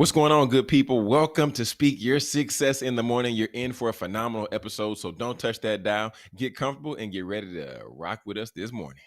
What's going on, good people? Welcome to Speak Your Success in the Morning. You're in for a phenomenal episode, so don't touch that dial. Get comfortable and get ready to rock with us this morning.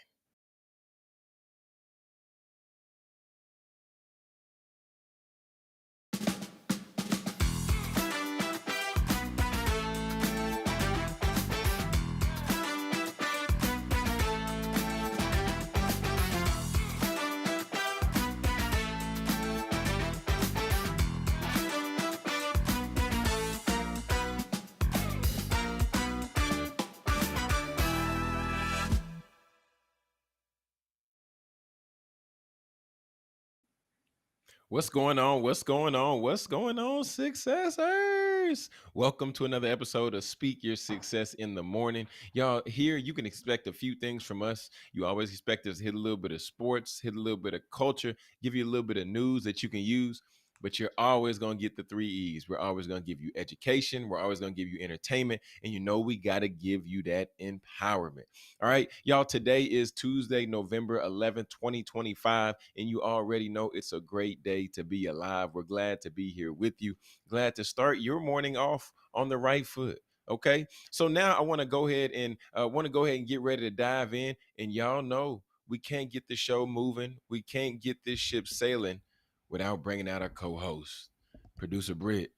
What's going on? What's going on? What's going on, successors? Welcome to another episode of Speak Your Success in the Morning. Y'all, here you can expect a few things from us. You always expect us to hit a little bit of sports, hit a little bit of culture, give you a little bit of news that you can use. But you're always going to get the 3 E's. We're always going to give you education. We're always going to give you entertainment. And we got to give you that empowerment. All right, y'all, today is Tuesday, November 11th, 2025. And you already know it's a great day to be alive. We're glad to be here with you. Glad to start your morning off on the right foot. Okay, so now I want to go ahead and get ready to dive in. And y'all know we can't get the show moving. We can't get this ship sailing without bringing out our co-host, producer Britt.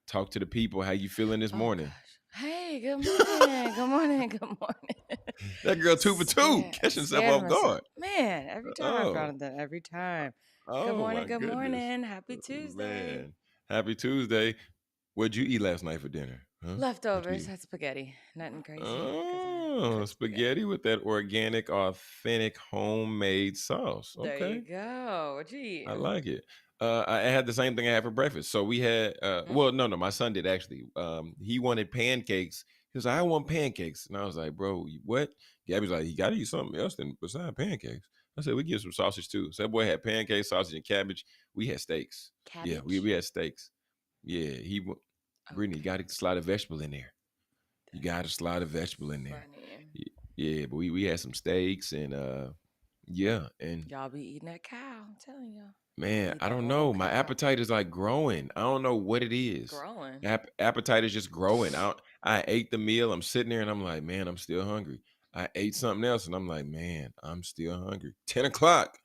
Talk to the people. How you feeling this morning? Gosh. Hey, good morning. Good morning. Good morning. That girl 2 for 2, catching herself off guard. Man, every time I found that. Every time. Good Oh morning. my Good goodness. morning. Happy Tuesday. Man, happy Tuesday. What'd you eat last night for dinner? Huh? Leftovers. Had spaghetti. Nothing crazy. Oh, spaghetti with that organic, authentic, homemade sauce. There you Okay, go. What you eat? I like it. I had the same thing I had for breakfast. So we had, well, no, my son did actually. He wanted pancakes. He was like, I want pancakes. And I was like, bro, what? Gabby's like, you got to eat something else than beside pancakes. I said, we get some sausage too. So that boy had pancakes, sausage, and cabbage. We had steaks. Yeah, Cabbage? we had steaks. Yeah, Brittany, you got to slide a vegetable in there. You got to slide a vegetable in there. Funny. Yeah, but we had some steaks and yeah, and Y'all be eating that cow. I'm telling y'all. man, Eat I that don't whole know. My cow. appetite is like growing. I don't know what it is. Growing. Appetite is just growing. I ate the meal. I'm sitting there and I'm like, man, I'm still hungry. I ate something else and I'm like, man, I'm still hungry. 10 o'clock.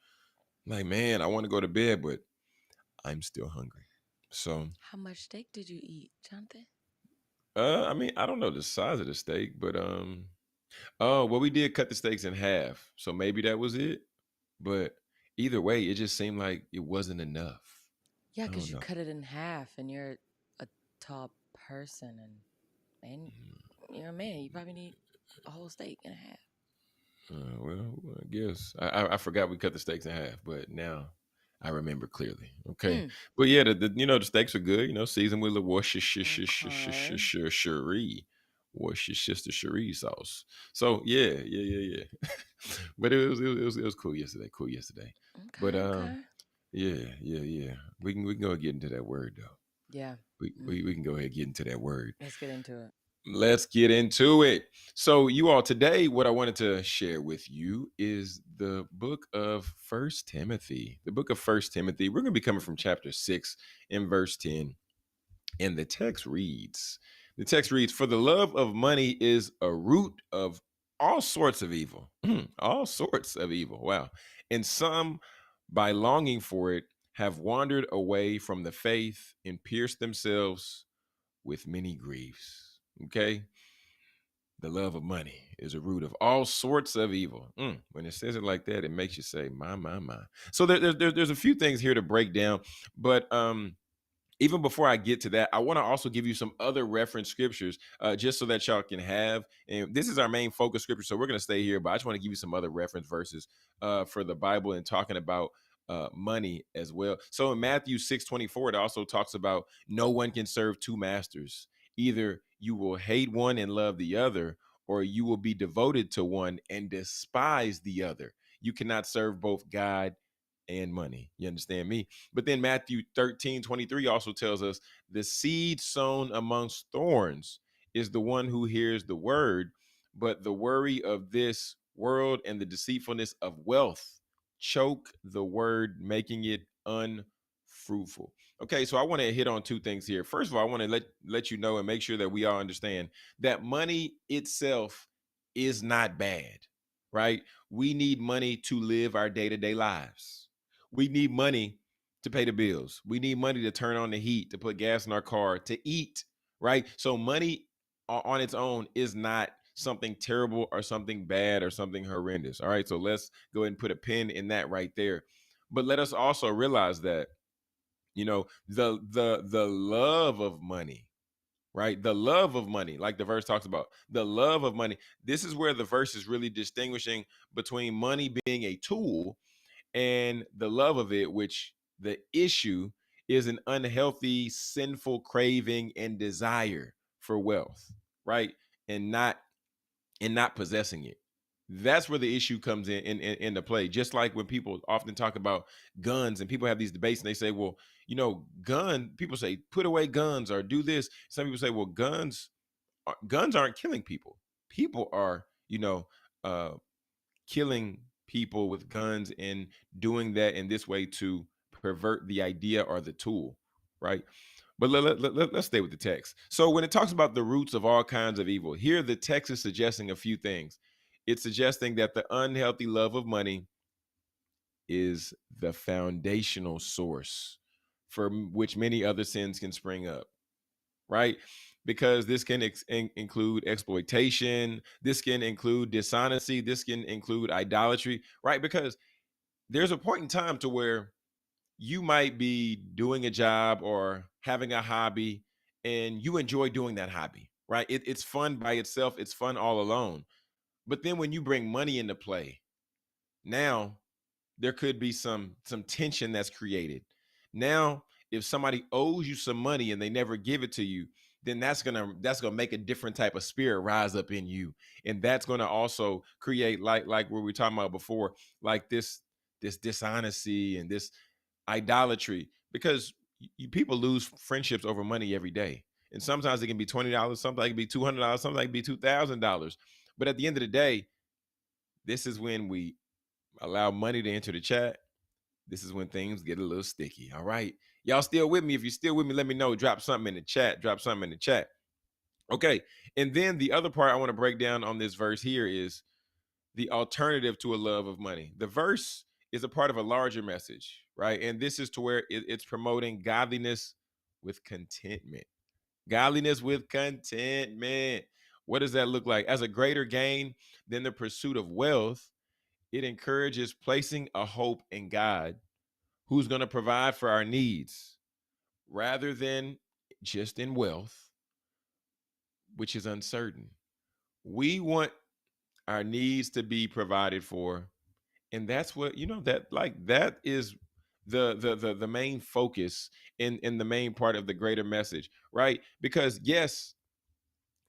I'm like, man, I want to go to bed, but I'm still hungry. So, How much steak did you eat, Jonathan? I mean, I don't know the size of the steak, but oh, well, we did cut the steaks in half, so maybe that was it. But either way, it just seemed like it wasn't enough. Yeah, I because don't you know. cut it in half and you're a tall person and you're a man. You probably need a whole steak and a half. Well, I guess I forgot we cut the steaks in half, but now I remember clearly. Okay, but yeah, the steaks are good. Seasoned with a Worcestershire sauce. So yeah. But it was cool yesterday. Cool yesterday. But Okay. yeah. We can go ahead and get into that word though. Yeah. We can go ahead and get into that word. Let's get into it. Let's get into it. So, you all, today, what I wanted to share with you is the book of First Timothy. The book of First Timothy. We're going to be coming from chapter 6 and verse 10. And the text reads, for the love of money is a root of all sorts of evil. All sorts of evil. Wow. And some, by longing for it, have wandered away from the faith and pierced themselves with many griefs. Okay. The love of money is a root of all sorts of evil. When it says it like that, it makes you say, my. So there's a few things here to break down. But even before I get to that, I want to also give you some other reference scriptures just so that y'all can have. And this is our main focus scripture, so we're going to stay here. But I just want to give you some other reference verses for the Bible and talking about money as well. So in Matthew 6:24, it also talks about no one can serve two masters. Either you will hate one and love the other, or you will be devoted to one and despise the other. You cannot serve both God and money. You understand me? But then Matthew 13:23 also tells us the seed sown amongst thorns is the one who hears the word, but the worry of this world and the deceitfulness of wealth choke the word, making it fruitful. Okay, so I want to hit on two things here. First of all, I want to let you know and make sure that we all understand that money itself is not bad, right? We need money to live our day-to-day lives. We need money to pay the bills. We need money to turn on the heat, to put gas in our car, to eat, right? So money on its own is not something terrible or something bad or something horrendous. All right, so let's go ahead and put a pin in that right there. But let us also realize that, the love of money, right? The love of money, like the verse talks about, the love of money. This is where the verse is really distinguishing between money being a tool and the love of it, which the issue is an unhealthy, sinful craving and desire for wealth, right? And not possessing it. That's where the issue comes into play. Just like when people often talk about guns and people have these debates and they say, well, people say put away guns or do this. Some people say, well, guns aren't killing people. People are, uh, killing people with guns and doing that in this way to pervert the idea or the tool, right? But let's stay with the text. So when it talks about the roots of all kinds of evil, here the text is suggesting a few things. It's suggesting that the unhealthy love of money is the foundational source from which many other sins can spring up, right? Because this can include exploitation, this can include dishonesty, this can include idolatry, right? Because there's a point in time to where you might be doing a job or having a hobby and you enjoy doing that hobby, right? It's fun by itself, it's fun all alone. But then when you bring money into play, now there could be some tension that's created. Now, if somebody owes you some money and they never give it to you, then that's gonna make a different type of spirit rise up in you, and that's gonna also create like what we were talking about before, like this dishonesty and this idolatry, because people lose friendships over money every day, and sometimes it can be $20, sometimes it can be $200, sometimes it can be $2,000. But at the end of the day, this is when we allow money to enter the chat. This is when things get a little sticky. All right. Y'all still with me? If you're still with me, let me know. Drop something in the chat. Drop something in the chat. Okay. And then the other part I want to break down on this verse here is the alternative to a love of money. The verse is a part of a larger message, right? And this is to where it's promoting godliness with contentment. Godliness with contentment. What does that look like? As a greater gain than the pursuit of wealth, it encourages placing a hope in God, who's going to provide for our needs rather than just in wealth, which is uncertain. We want our needs to be provided for, and that's what that is the main focus in the main part of the greater message, right? Because yes,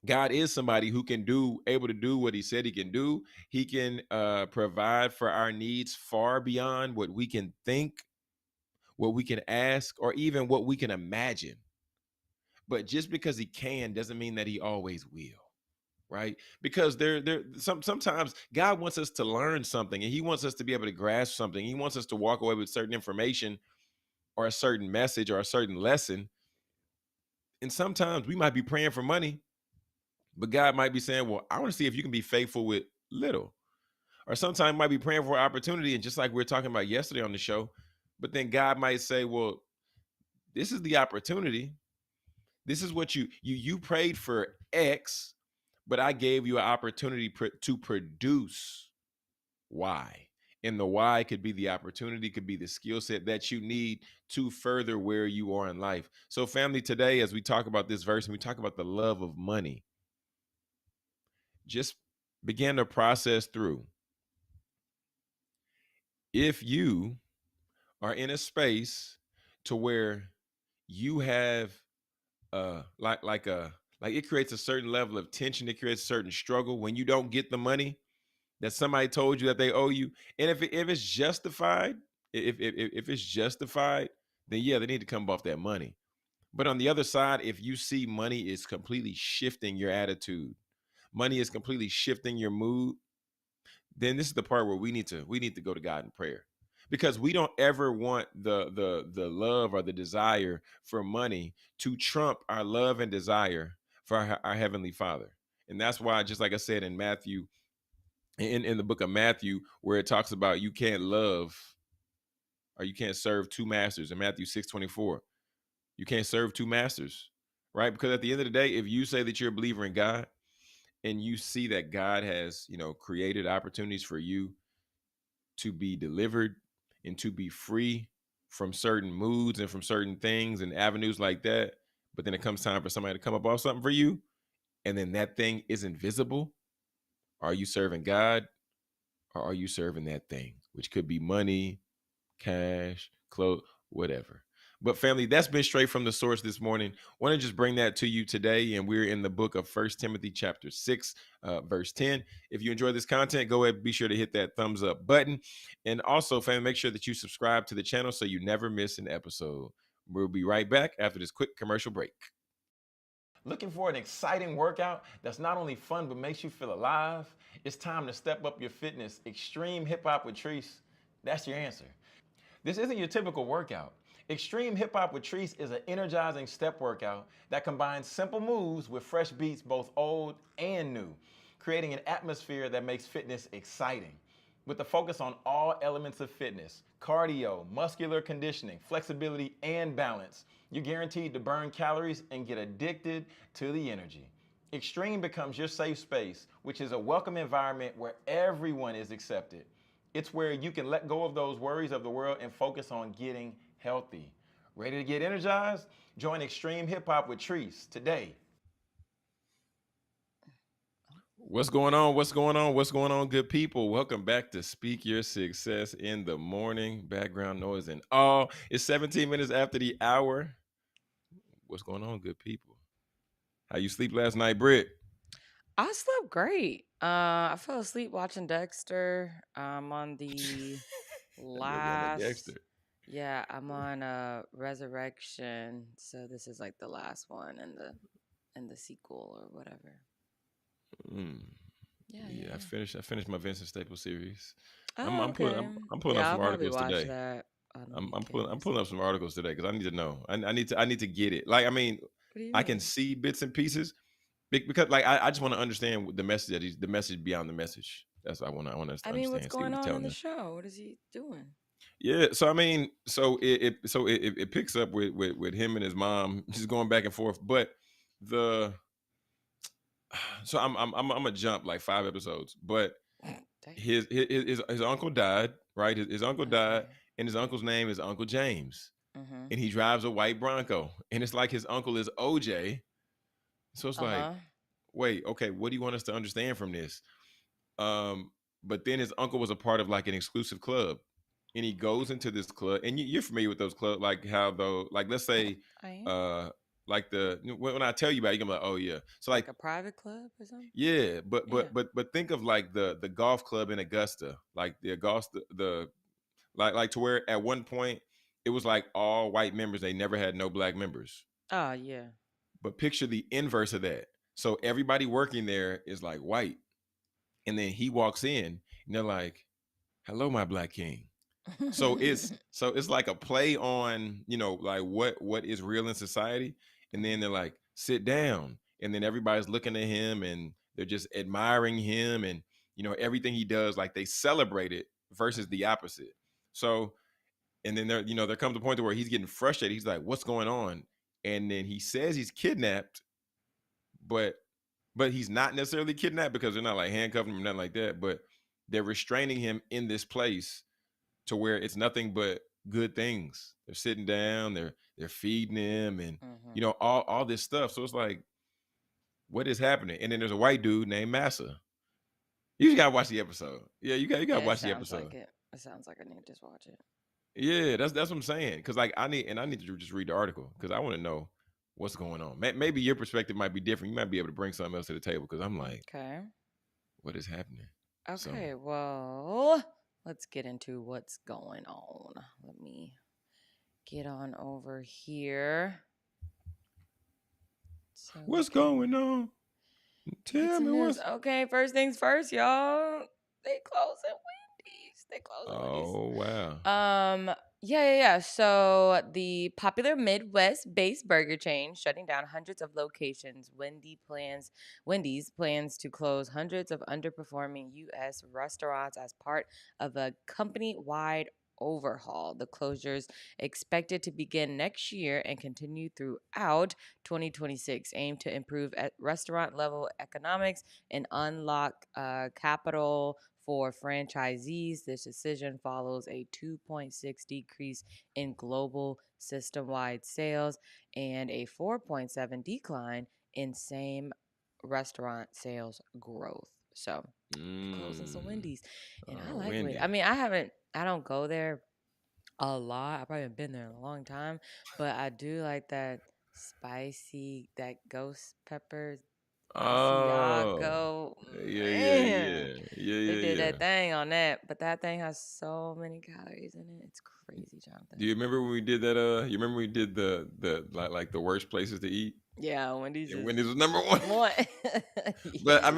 God is somebody who can able to do what he said he can do. He can provide for our needs far beyond what we can think, what we can ask, or even what we can imagine. But just because he can doesn't mean that he always will, right? Because sometimes God wants us to learn something and he wants us to be able to grasp something. He wants us to walk away with certain information or a certain message or a certain lesson. And sometimes we might be praying for money, but God might be saying, well, I want to see if you can be faithful with little. Or sometimes might be praying for opportunity. And just like we were talking about yesterday on the show, but then God might say, well, this is the opportunity. This is what you prayed for X, but I gave you an opportunity to produce Y. And the Y could be the opportunity, could be the skill set that you need to further where you are in life. So, family, today, as we talk about this verse and we talk about the love of money, just begin to process through. If you are in a space to where you have like it creates a certain level of tension, it creates a certain struggle when you don't get the money that somebody told you that they owe you. And if it's justified, if it's justified, then yeah, they need to come off that money. But on the other side, if you see money is completely shifting your attitude, money is completely shifting your mood, then this is the part where we need to go to God in prayer. because we don't ever want the love or the desire for money to trump our love and desire for our heavenly Father. And that's why, just like I said in Matthew, in the book of Matthew, where it talks about you can't love or you can't serve two masters in Matthew 6:24. You can't serve two masters, right? Because at the end of the day, if you say that you're a believer in God and you see that God has, created opportunities for you to be delivered and to be free from certain moods and from certain things and avenues like that, but then it comes time for somebody to come up off something for you, and then that thing isn't visible, are you serving God or are you serving that thing, which could be money, cash, clothes, whatever. But family, that's been straight from the source this morning. Want to just bring that to you today, and we're in the book of First Timothy chapter 6, verse 10. If you enjoy this content, go ahead, be sure to hit that thumbs up button. And also, family, make sure that you subscribe to the channel so you never miss an episode. We'll be right back after this quick commercial break. Looking for an exciting workout that's not only fun but makes you feel alive? It's time to step up your fitness. Extreme Hip Hop with Treese, that's your answer. This isn't your typical workout. Extreme Hip Hop with Treese is an energizing step workout that combines simple moves with fresh beats, both old and new, creating an atmosphere that makes fitness exciting. With the focus on all elements of fitness, cardio, muscular conditioning, flexibility, and balance, you're guaranteed to burn calories and get addicted to the energy. Extreme becomes your safe space, which is a welcome environment where everyone is accepted. It's where you can let go of those worries of the world and focus on getting healthy. Ready to get energized? Join Extreme Hip Hop with Treese today. What's going on? What's going on? What's going on, good people? Welcome back to Speak Your Success in the Morning. Background noise and all. It's 17 minutes after the hour. What's going on, good people? How you sleep last night, Britt? I slept great. I fell asleep watching Dexter. I'm on the That nigga on the last. Dexter. Yeah, I'm on Resurrection. So this is like the last one in the sequel or whatever. Mm. Yeah, yeah, Yeah, I yeah. finished my Vincent Staples series. I'm Oh, I'm pulling okay. I'm, I'm pulling up Yeah, I'll some probably articles watch today. that on the I'm weekends. pulling up some articles today because I need to know. I need to get it. Like, I mean, What do you I can mean? see bits and pieces because like I just want to understand the message the message beyond the message. That's what I want to I mean, what's understand. See what going he's on in telling the us. show? What is he doing? Yeah, so I mean, it picks up with him and his mom just going back and forth. But the so I'm gonna jump like 5 episodes, but Dang. his uncle died, right? His uncle died, Okay. and his uncle's name is Uncle James, Mm-hmm. and he drives a white Bronco, and it's like his uncle is OJ. So it's like, Uh-huh. wait, okay, what do you want us to understand from this? Um, but then his uncle was a part of like an exclusive club, and he goes into this club, and you're familiar with those clubs, like how though, like let's say, I am. uh, like when I tell you about it, you're gonna be like, oh yeah. So Like like, a private club or something? yeah, but Yeah. think of like the golf club in Augusta, like the Augusta the like to where at one point it was like all white members, they never had no black members. Oh, yeah. But picture the inverse of that. So everybody working there is like white, and then he walks in, and they're like, "Hello, my black king." So it's like a play on like what is real in society, and then they're like, "Sit down," and then everybody's looking at him and they're just admiring him, and everything he does, like they celebrate it versus the opposite. So and then there comes a point to where he's getting frustrated. He's like, "What's going on?" And then he says he's kidnapped, but he's not necessarily kidnapped because they're not like handcuffing him or nothing like that. But they're restraining him in this place to where it's nothing but good things. They're sitting down, they're feeding him, and Mm-hmm. all this stuff. So it's like, what is happening? And then there's a white dude named Massa. You just gotta watch the episode. Yeah, you gotta Yeah, it watch the sounds like episode. it. It sounds like I need to just watch it. Yeah, that's what I'm saying. Cause like I need to just read the article because I want to know what's going on. Maybe your perspective might be different. You might be able to bring something else to the table because I'm like, Okay. what is happening? So Okay, well, let's get into what's going on. Let me get on over here so we what's can going on? get Tell some me news. what's Okay, first things first, y'all. They closing They closed the Wendy's. Oh wow. Yeah. So the popular Midwest-based burger chain shutting down hundreds of locations. Wendy's plans to close hundreds of underperforming U.S. restaurants as part of a company-wide overhaul. The closures expected to begin next year and continue throughout 2026, aim to improve at restaurant level economics and unlock capital for franchisees. This decision follows a 2.6 decrease in global system-wide sales and a 4.7 decline in same restaurant sales growth. So they're closing some Mm. Wendy's, and I Oh, like Wendy's. I Wendy. mean, I don't go there a lot. I probably haven't been there in a long time, but I do like that spicy, that ghost pepper Oh. Asiago. Yeah. Man, they did Yeah. that thing on that, but that thing has so many calories in it. It's crazy, Do Jonathan. you remember when we did that? You remember we did the like the worst places to eat? Yeah, Wendy's And is Wendy's was number one. one. But Yes. I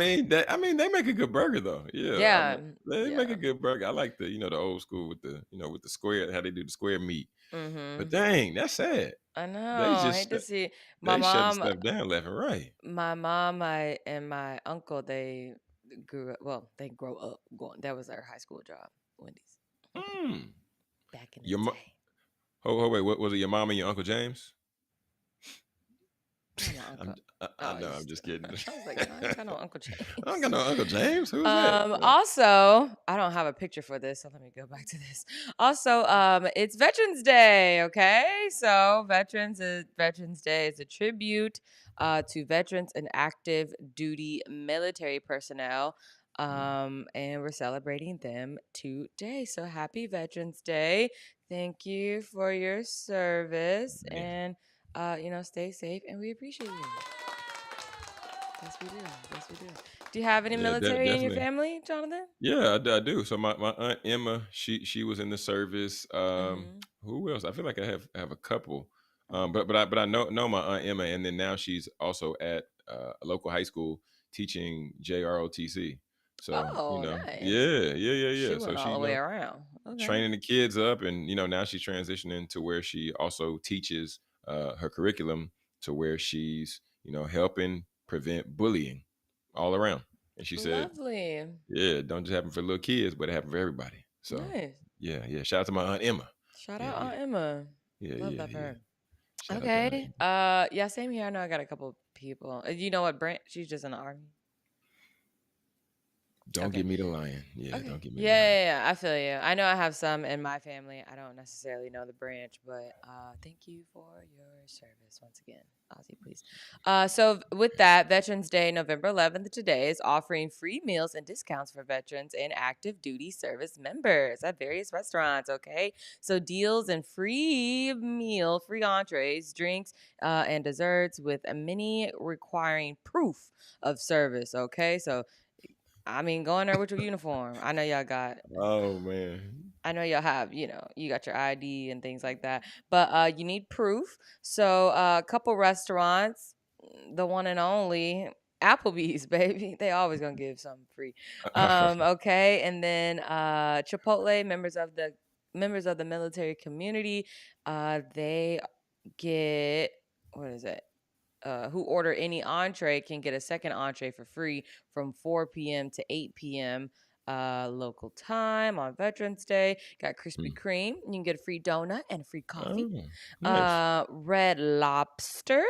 mean they make a good burger though. Yeah, Yeah. they make a Yeah. good burger. I like the the old school with the with the square, how they do the square meat. But Mhm. dang, that's sad. I They know. I just hate to see my they shutting mom. stuff down left and right. And my uncle. They grew up. Well, they grow up going. That was their high school job. Wendy's. Mm. Back in the Your day. wait, what was it? Your mom and your Uncle James? Not my uncle. I Oh, know. I'm just kidding. I was like, no, I ain't got no Uncle I don't James. got no Uncle James. Who is that? Also, I don't have a picture for this, so let me go back to this. Also, it's Veterans Day, okay? So Veterans Day is a tribute to veterans and active duty military personnel. Mm, And we're celebrating them today. So happy Veterans Day. Thank you for your service man. and stay safe and we appreciate you. Yes, we do. Yes, we do. Do you have any Yeah, military in your definitely. family, Jonathan? Yeah, I do. So my aunt Emma, she was in the service. Mm-hmm. Who else? I feel like I have a couple. Mm-hmm. But I know my aunt Emma, and then now she's also at a local high school teaching JROTC. So Oh, nice. yeah. She So went she all the way around. Okay. training the kids up, and now she's transitioning to where she also teaches her curriculum to where she's helping prevent bullying all around. And she said, Lovely. yeah, it don't just happen for little kids, but it happen for everybody. So Nice. yeah. Shout out to my aunt Emma. Shout Yeah, out yeah, Aunt Emma. Love that for yeah. her. Shout out to aunt Okay. Emma. Yeah, same here. I know I got a couple people. You know what, Brent? She's just in the army. Don't Okay. give me the lion. Yeah, Okay. don't give me Yeah, the lion. I feel you. I know I have some in my family. I don't necessarily know the branch, but thank you for your service once again. Ozzy, please. So with that, Veterans Day, November 11th today is offering free meals and discounts for veterans and active duty service members at various restaurants. Okay, so deals and free entrees, drinks, and desserts with a many requiring proof of service. Okay, so I mean, go in there with your uniform. I know y'all got. Oh man. I know y'all have, you got your ID and things like that, but you need proof. So a couple restaurants, the one and only Applebee's, baby, they always gonna give something free. Okay, and then Chipotle, members of the military community, they get what is it? Who order any entree can get a second entree for free from 4 p.m. to 8 p.m. Local time on Veterans Day. Got Krispy Mm. Kreme. You can get a free donut and a free coffee. Oh, nice. Red Lobster.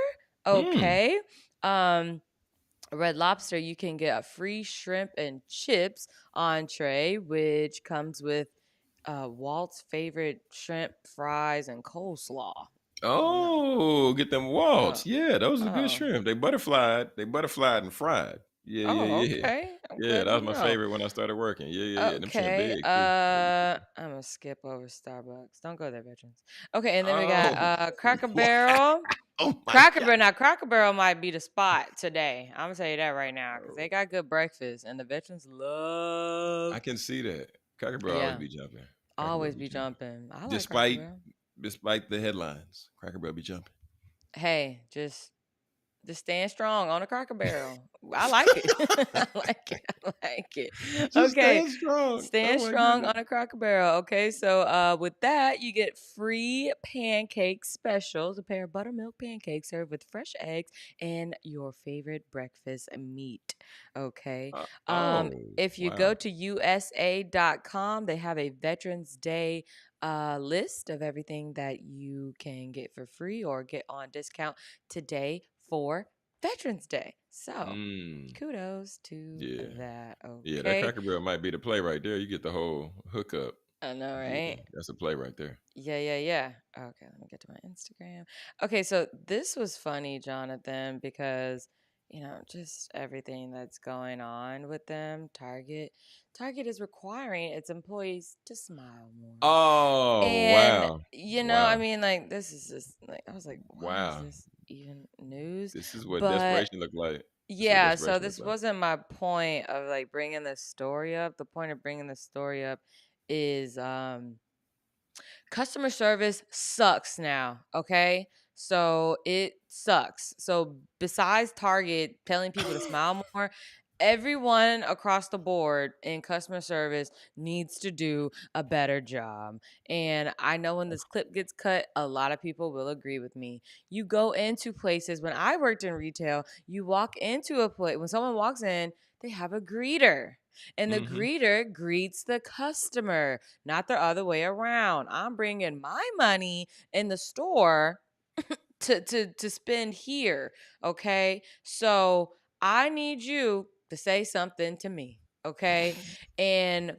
Mm. Okay. Um, Red Lobster, you can get a free shrimp and chips entree, which comes with Walt's favorite shrimp fries and coleslaw. Oh no. Oh, get them Oh. waltz. Yeah, those are good Oh. shrimp. They butterflied and fried. Oh, Yeah. okay. I'm Yeah, glad that to was my know. favorite when I started working. Yeah. Them shrimp Okay. big too. I'm gonna skip over Starbucks. Don't go there, veterans. Okay, and then we got Oh, Cracker wow. Barrel. Oh my Cracker God. Barrel. Now, Cracker Barrel might be the spot today. I'm gonna tell you that right now because they got good breakfast, and the veterans love. I can see that. Cracker Barrel always Yeah, be jumping. Cracker Barrel always be be jumping. jumping. I like Cracker Despite Barrel. despite the headlines, Cracker Barrel be jumping. Hey, just Just stand strong on a Cracker Barrel. I like it. I like it. I like it. Just Okay. stand strong. Oh Stand my strong goodness. on a Cracker Barrel. Okay. So with that, you get free pancake specials, a pair of buttermilk pancakes served with fresh eggs and your favorite breakfast meat. Okay. Oh, If you go wow. to USA.com, they have a Veterans Day list of everything that you can get for free or get on discount today for Veterans Day. So Mm, kudos to yeah. that. Yeah, that Okay. Cracker Barrel might be the play right there. You get the whole hookup. I know, Yeah, right? that's a play right there. Yeah, yeah, yeah. Okay, let me get to my Instagram. Okay, so this was funny, Jonathan, because just everything that's going on with them. Target is requiring its employees to smile more. Oh, And wow. I Wow. mean, like, this is just like, I was like, why is Wow. this even news? This is what But desperation look like. This is what yeah, so desperation look this like. wasn't my point of like bringing this story up. The point of bringing this story up is customer service sucks now, okay? So it sucks. So besides Target telling people to smile more, everyone across the board in customer service needs to do a better job. And I know when this clip gets cut, a lot of people will agree with me. You go into places, when I worked in retail, you walk into a place, when someone walks in, they have a greeter. And the Mhm. greeter greets the customer, not the other way around. I'm bringing my money in the store to spend here, okay? So I need you to say something to me, okay? And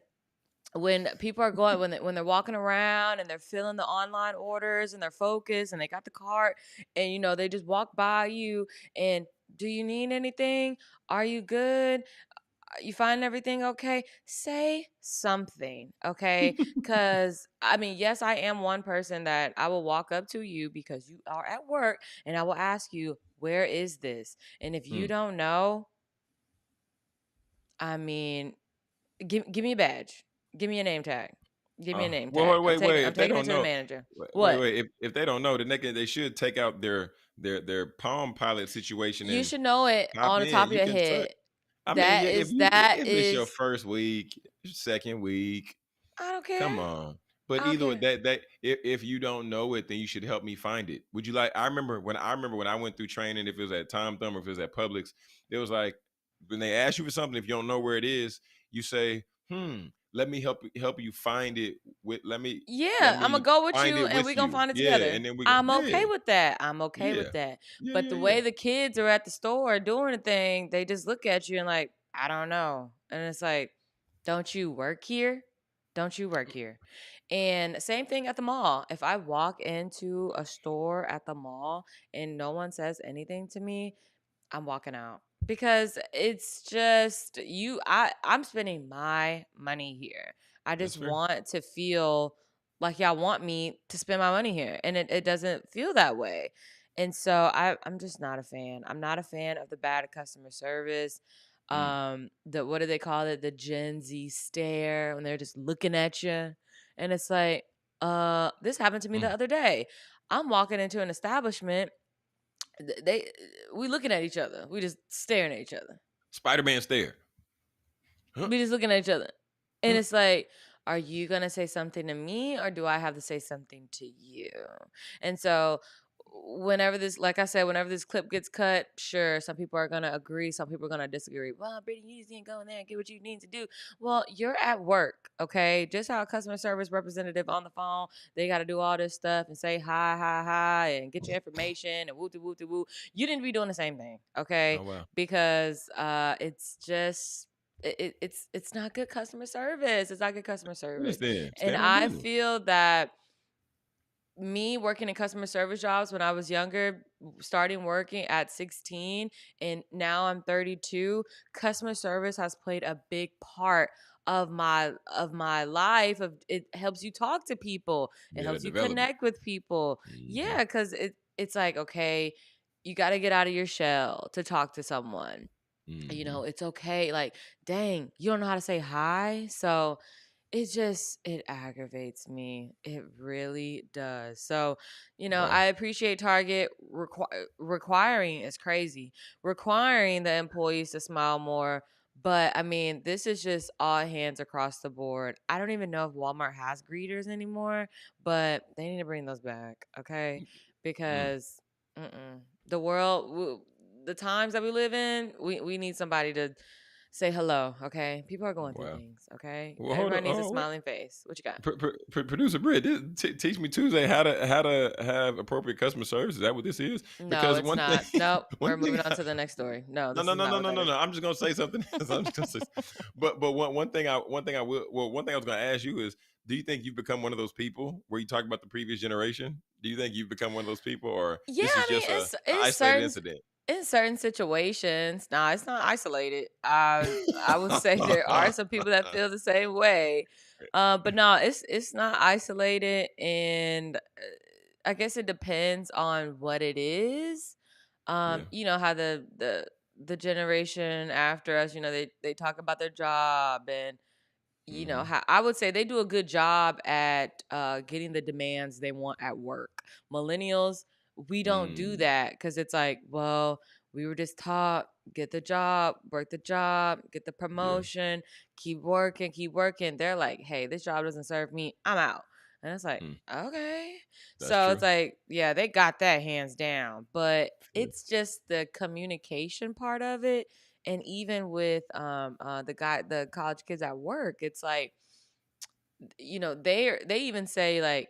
when people are going when they're walking around and they're filling the online orders and they're focused and they got the cart and they just walk by you and do you need anything? Are you good? You find everything okay? Say something, okay? Because, I mean, yes, I am one person that I will walk up to you because you are at work and I will ask you, where is this? And if you Mm. don't know, I mean, give me a badge. Give me a name tag. Give me a name Well, tag. wait, wait. I'm If they taking it don't to the know, manager. wait, What? wait. If they don't know, then they should take out their Palm Pilot situation You and should know it hop on the in. top of You your can touch. head. I mean, yeah, That if it's your is first week, second week, I don't come care. on. But I don't either way, care. that if you don't know it, then you should help me find it. Would you like? I remember when I went through training. If it was at Tom Thumb or if it was at Publix, it was like when they ask you for something, if you don't know where it is, you say, let me help you find it. Let Yeah, Imma me go with find you it and with we gonna you. find it Yeah, together. and then we go. I'm Yeah, okay with that. I'm okay yeah, with that. yeah, But yeah, the yeah. way the kids are at the store doing a thing, they just look at you and like, I don't know. And it's like, don't you work here? Don't you work here? And same thing at the mall. If I walk into a store at the mall and no one says anything to me, I'm walking out because it's just I'm spending my money here. I That's just fair. want to feel like y'all want me to spend my money here and it doesn't feel that way. And so I'm just not a fan. I'm not a fan of the bad customer service. Mm, The what do they call it? The Gen Z stare when they're just looking at you. And it's like, this happened to me the mm. other day. I'm walking into an establishment they we looking at each other. We just staring at each other. Spider-Man stare. Huh? We just looking at each other. And Huh? it's like, are you gonna say something to me or do I have to say something to you? And so whenever this, like I said, whenever this clip gets cut, sure, some people are gonna agree, some people are gonna disagree. Well, Brittany, you just need to go in there and get what you need to do. Well, you're at work, okay? Just how a customer service representative on the phone, they gotta do all this stuff and say hi, hi, hi, and get your information and woo woo woo. You didn't be doing the same thing, okay? Oh wow. Because it's just it's not good customer service. It's not good customer I service. understand. And Stand on I business. feel that me working in customer service jobs when I was younger, starting working at 16 and now I'm 32, customer service has played a big part of my life. Of it helps you talk to people. It Yeah, the helps you development. connect with people. Mhm, Yeah, cuz it's like, okay, you got to get out of your shell to talk to someone. mhm. It's okay. Like, dang, you don't know how to say hi. So it aggravates me. It really does. So, Wow. I appreciate Target requiring is crazy, requiring the employees to smile more. But I mean, this is just all hands across the board. I don't even know if Walmart has greeters anymore, but they need to bring those back, okay? Mm. Because the world, the times that we live in, we need somebody to say hello, okay? People are going through Wow. things, okay? Well, hold on. Everybody needs a Oh, smiling face. What you got? Producer Britt, teach me Tuesday how to have appropriate customer service. Is that what this is? No, Because it's one thing, not. Nope. one We're thing. moving on to the next story. No, No, this no, is no, not no, what no, that no, is. no. I'm just gonna say something else. I'm just gonna say, but one thing I will. Well, one thing I was gonna ask you is, do you think you've become one of those people where you talk about the previous generation? Do you think you've become one of those people, or Yeah, this is I just mean, a it's isolated certain incident? in certain situations. Nah, it's not isolated. I would say there are some people that feel the same way. But no, it's not isolated, and I guess it depends on what it is. Yeah. You know how the generation after us, they talk about their job, and Mm-hmm. how I would say they do a good job at getting the demands they want at work. Millennials, we don't do Mm. that because it's like, well, we were just taught get the job, work the job, get the Yeah. promotion, keep working, keep working. They're like, hey, this job doesn't serve me, I'm out. And it's like, Mm. okay. That's So it's true. like, yeah, they got that hands down, but Fair. it's just the communication part of it. And even with the college kids at work, it's like, they even say like,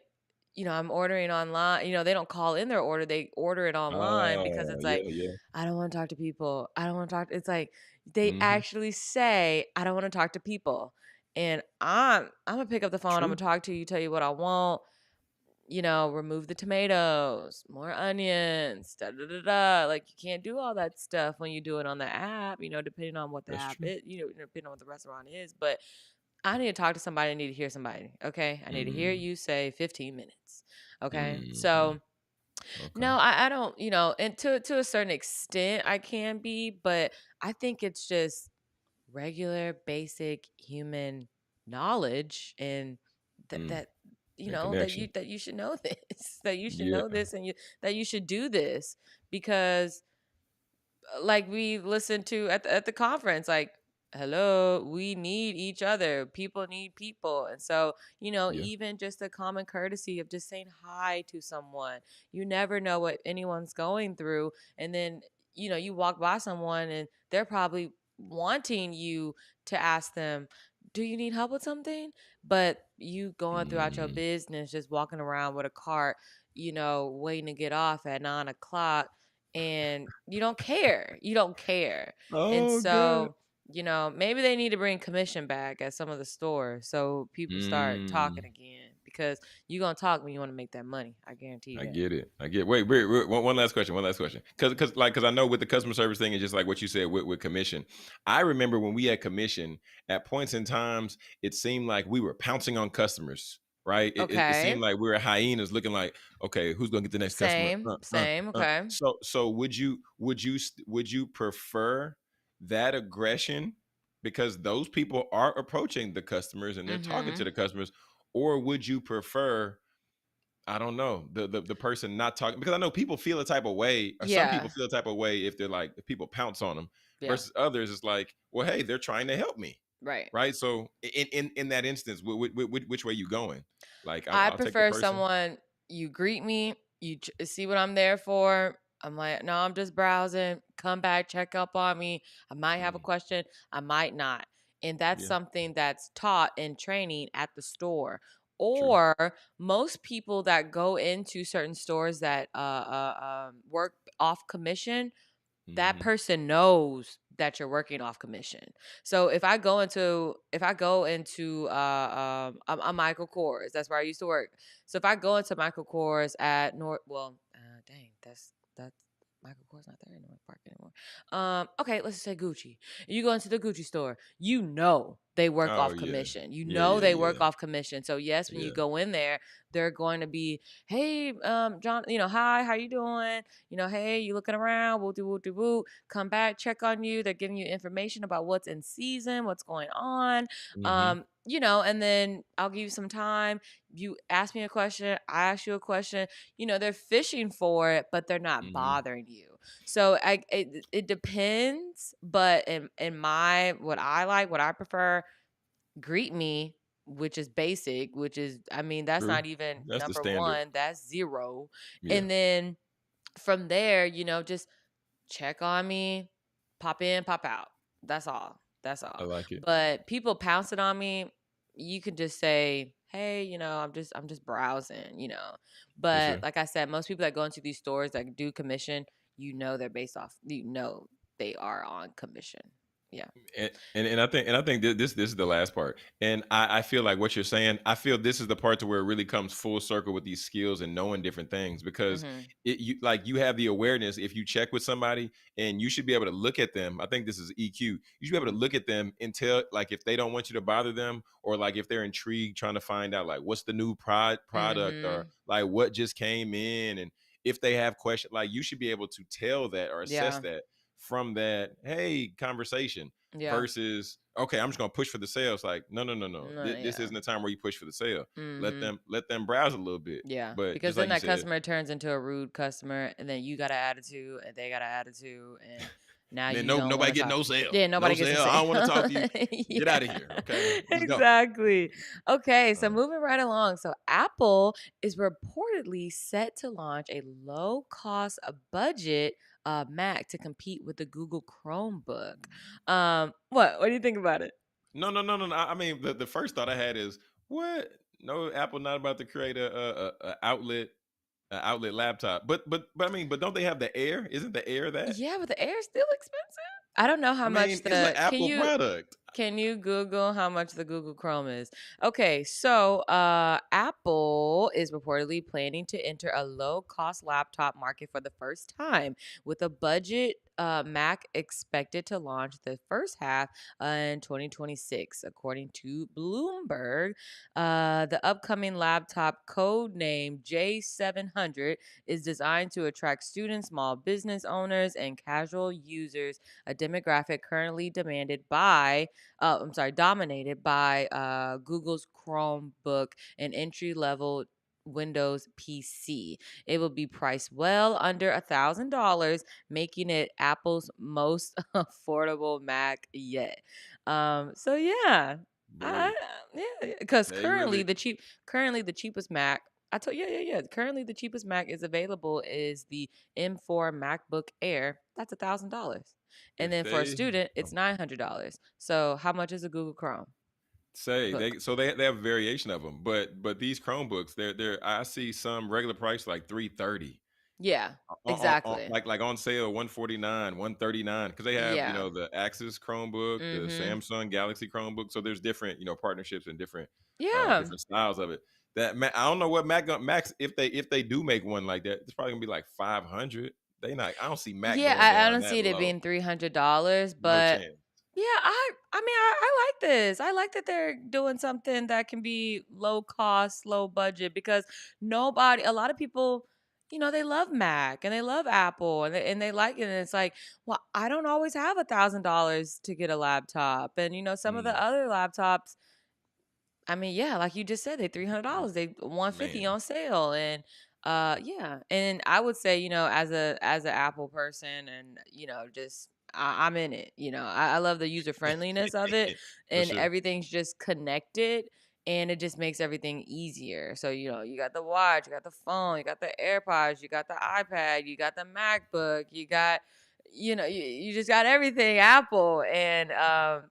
I'm ordering online. They don't call in their order, they order it online because Oh, it's yeah, like, yeah. I don't want to talk to people, I don't want to talk. It's like they Mm-hmm. actually say, I don't want to talk to people. And I'm gonna pick up the phone, I'm gonna True. talk to you, tell you what I want. Remove the tomatoes, more onions, da da da da. Like, you can't do all that stuff when you do it on the app, depending on what the That's app true. is, depending on what the restaurant is. But I need to talk to somebody, I need to hear somebody. Okay. I need to hear Mm. you say 15 minutes. Okay. Mm-hmm. So Okay. no, I don't, and to a certain extent I can be, but I think it's just regular basic human knowledge, and that Mm. that And that you connection. that you should know this, that you should Yeah. know this, and that you should do this because, like we listened to at the conference, like, hello, we need each other, people need people. And so, Yeah. even just a common courtesy of just saying hi to someone. You never know what anyone's going through. And then, you walk by someone and they're probably wanting you to ask them, do you need help with something? But you going throughout your Mm. business, just walking around with a cart, waiting to get off at 9 o'clock, and you don't care. You don't care. And Oh, God. so, maybe they need to bring commission back at some of the stores so people start talking Mm. again, because you're going to talk when you want to make that money. I guarantee you I that. get it. I get. Wait. One last question. One last question. Because I know with the customer service thing, it's just like what you said with commission. I remember when we had commission at points in times, it seemed like we were pouncing on customers. Right. It seemed Okay. like we were hyenas looking like, okay, who's gonna get the next customer? Same. Same. Okay. So would you prefer that aggression because those people are approaching the customers and they're talking to Mhm. the customers, or would you prefer, I don't know, the person not talking, because I know people feel a type of way, or some people Yeah. feel a type of way if they're like, if people pounce on them, Yeah. versus others it's like, well, hey, they're trying to help me, Right. right? So in that instance, which way you going? Like, I I'll take the prefer person. someone, you greet me, you see what I'm there for. I'm like, no, I'm just browsing. Come back, check up on me. I might have a Mm, question, I might not. And that's yeah, something that's taught in training at the store. true. Or most people that go into certain stores that work off commission, that Hmm. person knows that you're working off commission. So if I go into a Michael Kors, that's where I used to work. So if I go into Michael Kors at North, well, dang, that's Michael Kors not there in North Park anymore. Okay, let's just say Gucci. You go into the Gucci store, they work Oh, off yeah, commission. yeah, yeah, They work yeah, off commission. So yes, when you yeah. go in there, they're going to be, hey, John, hi, how you doing? Hey, you looking around, woo doo woo doo woo, come back, check on you. They're giving you information about what's in season, what's going on. Hmm. and then I'll give you some time. You ask me a question, I ask you a question. They're fishing for it, but they're not Mhm. bothering you. So it depends, but in my what I prefer, greet me, which is basic, which is, I mean, that's True. not even That's the number standard. one, that's zero. Yeah, And then from there, just check on me, pop in, pop out. That's all. That's I all. like it. But people pouncing on me, you could just say, "Hey, I'm just browsing." For But sure. like I said, most people that go into these stores that do commission, they're based off, they are on commission. Yeah. And I think this is the last part. And I feel like what you're saying, I feel this is the part to where it really comes full circle with these skills and knowing different things, because Mhm. you have the awareness. If you check with somebody, and you should be able to look at them. I think this is EQ. You should be able to look at them and tell, like, if they don't want you to bother them, or like if they're intrigued trying to find out like what's the new product, or Mhm. like what just came in, and if they have questions, like you should be able to tell that or assess Yeah. that from that hey conversation, Yeah. versus okay, I'm just gonna push for the sales. Like, no, no, no, no. No, This yeah. isn't the time where you push for the sale. Mhm. Let them browse a little bit. Yeah, But because just then like you that said, customer turns into a rude customer, and then you got an attitude, and they got an attitude, and now then you no, don't want nobody to get talk. no sale. Yeah, No nobody gets to sale. I say. don't want to talk to you. Get Yeah, out of here. Okay. Let's go. exactly. Okay, so Uh, moving right along. So Apple is reportedly set to launch a low-cost budget Mac to compete with the Google Chromebook. What? What do you think about it? no, no, no, no, no. I mean, the first thought I had is what? No, Apple not about to create a outlet laptop. But I mean, but don't they have the Air? Isn't the Air that? Yeah, but the air is still expensive. I don't know how I much mean, it's an the can Apple you product. can you Google how much the Google Chrome is? Okay, so Apple is reportedly planning to enter a low-cost laptop market for the first time, with a budget Mac expected to launch the first half in 2026, according to Bloomberg. The upcoming laptop, codenamed J700, is designed to attract students, small business owners, and casual users, a demographic currently dominated by Google's Chromebook and entry level Windows PC. It will be priced well under $1,000, making it Apple's most affordable Mac yet. So yeah, I, Boy, yeah, because they really currently the cheapest Mac. I told yeah. Currently the cheapest Mac is available is the M4 MacBook Air. That's $1,000. And if then for a they student, it's $900. So how much is a Google Chrome say book? they have a variation of them, but these Chromebooks, they're I see some regular price like 330 Yeah, on exactly. like on sale 149, 139, because they have Yeah. the Axis Chromebook, the Mhm. Samsung Galaxy Chromebook. So there's different partnerships and Yeah. different styles of it. I don't know what Max, if they do make one like that, it's probably gonna be like 500. They not I don't see Mac Yeah, going I down don't that see it low. being $300, No but chance. yeah, I like this. I like that they're doing something that can be low cost, low budget, because a lot of people, they love Mac and they love Apple, and they like it. And it's like, well, I don't always have $1,000 to get a laptop. And some of the Mm, other laptops, I mean, yeah, like you just said, they $300. They 150 man. on sale, and yeah. And I would say, as an Apple person, and just I'm in it. I love the user friendliness of it, For and sure. everything's just connected, and it just makes everything easier. So you got the watch, you got the phone, you got the AirPods, you got the iPad, you got the MacBook, you got you just got everything Apple, and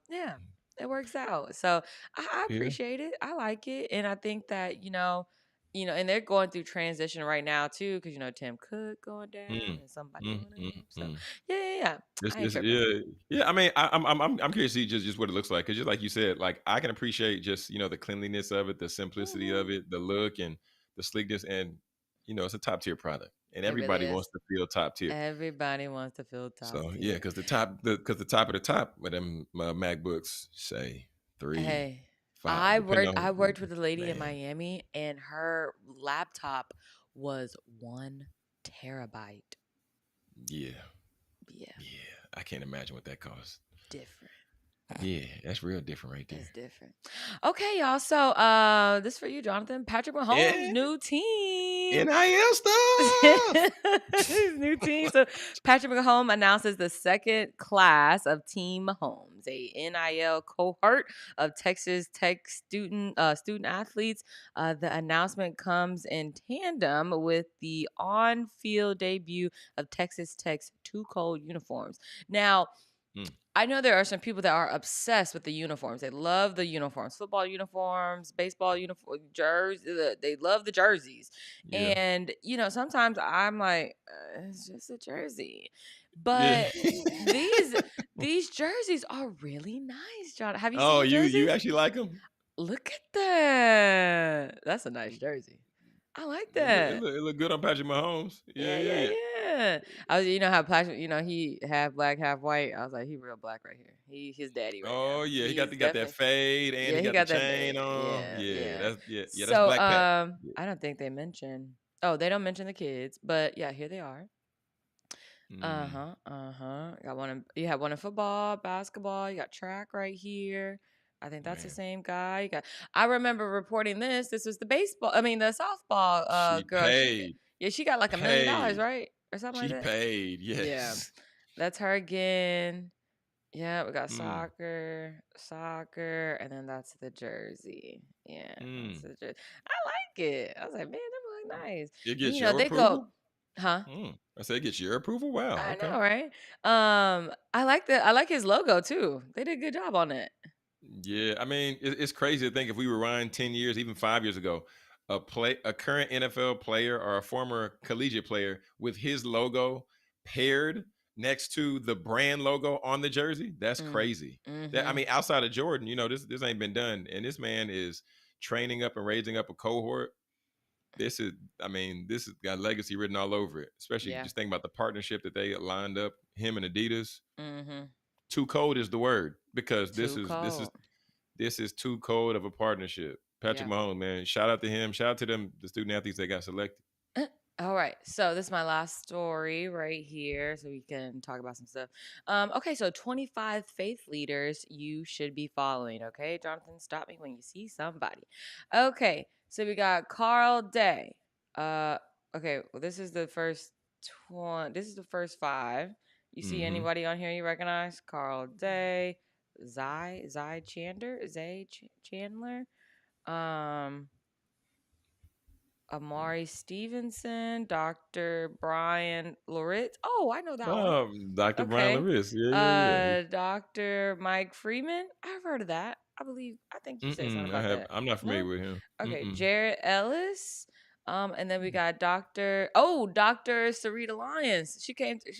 yeah, it works out. So I Yeah. appreciate it. I like it, and I think that and they're going through transition right now too, because Tim Cook going down Mm, and somebody mm, going mm, up. So mm. yeah. I ain't tripping. Yeah, yeah. I mean, I'm curious to see just what it looks like, because just like you said, like I can appreciate just the cleanliness of it, the simplicity Hmm. of it, the look and the sleekness, and it's a top tier product, and It really everybody wants is. to feel top tier. Everybody wants to feel top So yeah, tier. because the top of the top with them MacBooks say three, Hey, five, I depending worked on I worked with a lady in man. Miami, and her laptop was 1 terabyte. Yeah, Yeah, yeah. I can't imagine what that costs. different. Yeah, that's real different right It's there. different. Okay, y'all. So this for you, Jonathan. Patrick Mahomes' Yeah, new team. NIL stuff. His new team. So Patrick Mahomes announces the second class of Team Mahomes, a NIL cohort of Texas Tech student athletes. The announcement comes in tandem with the on-field debut of Texas Tech's two cold uniforms. Now, Mm, I know there are some people that are obsessed with the uniforms. They love the uniforms, football uniforms, baseball uniform, jerseys. They love the jerseys, yeah, and sometimes I'm like, it's just a jersey, yeah. but these these jerseys are really nice, John. Have you seen Oh, the you jerseys? actually like them? Look at that. That's a nice jersey. I like that. It look good on Patrick Mahomes. Yeah, Yeah, yeah, yeah, yeah. yeah. I was, how Patrick, he half black, half white. I was like, he real black right here. He his daddy right now. Oh yeah, He is he got that definitely, fade and yeah, he he got the got that chain fade. on. Yeah, Yeah, yeah. that's So, Black Pat. Yeah. I don't think they mention. Oh, they don't mention the kids, but yeah, here they are. Mm, Got one. You have one in football, basketball. You got track right here. I think that's the man, same guy. You got. I remember reporting this. This was the baseball. I mean, the softball she girl. paid, Yeah, she got like $1 million, paid. right, or something like She that. paid. Yeah, Yes. that's her again. Yeah, we got Mm, soccer, and then that's the jersey. Yeah, that's mm. the jersey. I like it. I was like, man, them look nice. It And gets your they go, approval. huh? I said it gets your approval. Wow. I Okay. know, right? I like his logo too. They did a good job on it. Yeah, I mean, it's crazy to think if we rewind 10 years, even 5 years ago, a current NFL player or a former collegiate player with his logo paired next to the brand logo on the jersey. That's Mm. crazy. That I Mm-hmm. mean, outside of Jordan, this ain't been done, and this man is training up and raising up a cohort. This is, I mean, this has got legacy written all over it. Especially Yeah. just think about the partnership that they lined up. Him and Adidas. Mm-hmm. Too cold is the word because Too cold. this is too cold of a partnership. Patrick Yeah. Mahomes, man, shout out to him. Shout out to them, the student athletes that got selected. All right. So this is my last story right here, so we can talk about some stuff. Okay, so 25 faith leaders you should be following. Okay, Jonathan, stop me when you see somebody. Okay, so we got Carl Day. Uh, okay, well, this is the first This is the first five. You see Mm-hmm. anybody on here you recognize? Carl Day, Zay Chandler. Um, Amari Stevenson, Dr. Brian Loritz. Oh, I know that one. Dr. Brian Okay. Lewis. Yeah, yeah, yeah. Dr. Mike Freeman. I've heard of that. I think you said something about that. I'm not familiar No? with him. Okay. Mm-mm. Jared Ellis. And then we got Dr. Sarita Lyons. She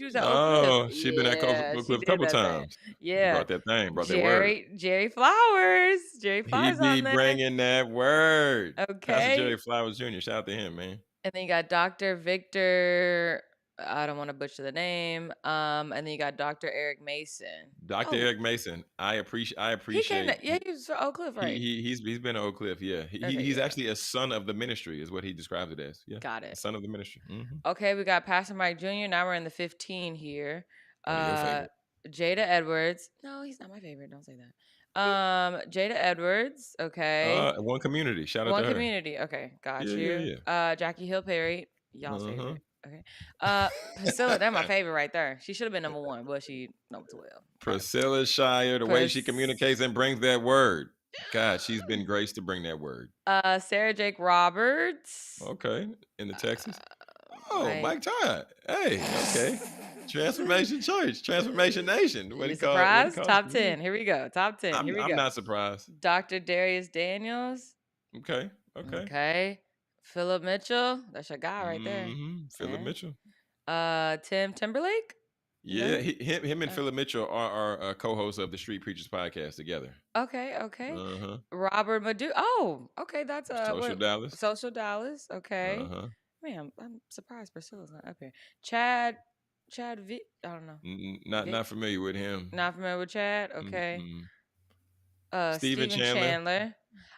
was at Oak Cliff. Oh, she been at Yeah, Oak she Cliff a did couple that thing. times. Yeah. Brought that word. Jerry Flowers. Jerry He Flowers be on there. bringing that word. Pastor Okay. Jerry Flowers Jr. Shout out to him, man. And then you got Dr. Victor. I don't want to butcher the name. And then you got Dr. Eric Mason. Dr. Oh, Eric Mason. I he came. appreciate Yeah, he was from Oak Cliff, right? he's been at Oak Cliff. Yeah, Okay, he's yeah, actually a son of the ministry, is what he describes it as. Yeah, got a it. son of the ministry. Okay, we got Pastor Mike Jr. Now we're in the 15 here. One of your Uh, favorite. Jada Edwards. No, he's not my favorite. Don't say that. Jada Edwards. Okay. One community. Shout out One to her. community. Okay, got Yeah, yeah, you. yeah. Jackie Hill Perry, y'all's Uh huh. favorite. Okay. Priscilla, they're my favorite right there. She should have been number one, but she number 12. Right. Priscilla Shire, the way she communicates Pris- and brings that word. God, she's been graced to bring that word. Sarah Jake Roberts. Okay, in the Texas. Oh, Mike. Mike Todd. Hey, okay. Transformation Church, Transformation Nation. What You he called? What he surprised? calls Top community? 10. Here we go. Top 10. Here we I'm go. not surprised. Dr. Darius Daniels. Okay, okay. Okay. Philip Mitchell. That's your guy right there. Philip Mitchell. Tim Timberlake. Yeah, No? him and Philip Mitchell are co-hosts of the Street Preachers podcast together. Okay. Uh-huh. Robert Madu. Oh, okay. That's Social Dallas. Social Dallas. Okay. Uh-huh. Man, I'm surprised Priscilla's not up here. Chad I don't know. Not familiar with him. Not familiar with Chad. Okay. Mm-mm. Stephen Steven Chandler. Chandler.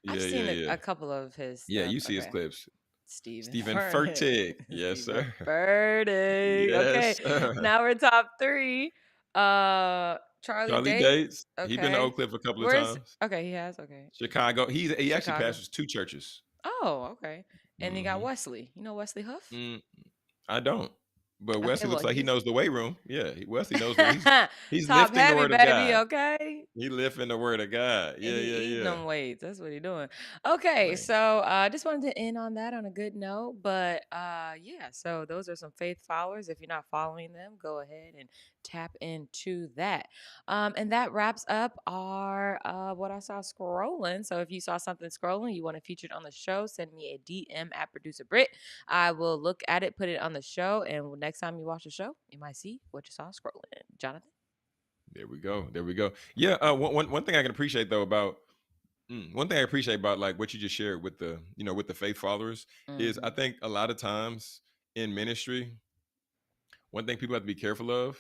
I've Yeah, seen yeah, yeah. a couple of his Yeah, stuff. you see his Okay. clips. Steven Stephen Furtick. Furtick. Yes, Steven sir. Furtick. Okay. Yes, sir. Now we're top 3. Charlie Charlie Date. dates. He been to Okay. Oak Cliff a couple of Where's times. okay, he has, okay. Chicago. He actually Chicago. pastors 2 churches. Oh, okay. And you got Mhm. Wesley. You know Wesley Huff? Mm, I don't. But Okay, Wesley well, looks like he he's knows the weight room. Yeah, Wesley knows what he's top lifting the heavy, word of baby, God. okay? He lifting the word of God. And Yeah, he yeah, eating yeah. them weights. That's what he doing. Okay, Man. so I just wanted to end on that on a good note. But yeah, so those are some faith followers. If you're not following them, go ahead and tap into that. And that wraps up our what I saw scrolling. So if you saw something scrolling, you want to feature it on the show, send me a DM at producer Britt. I will look at it, put it on the show, and next time you watch the show, you might see what you saw scrolling. Jonathan. There we go. There we go. Yeah, one thing I can appreciate though about one thing I appreciate about like what you just shared with the with the faith followers is I Mm-hmm. think a lot of times in ministry, one thing people have to be careful of,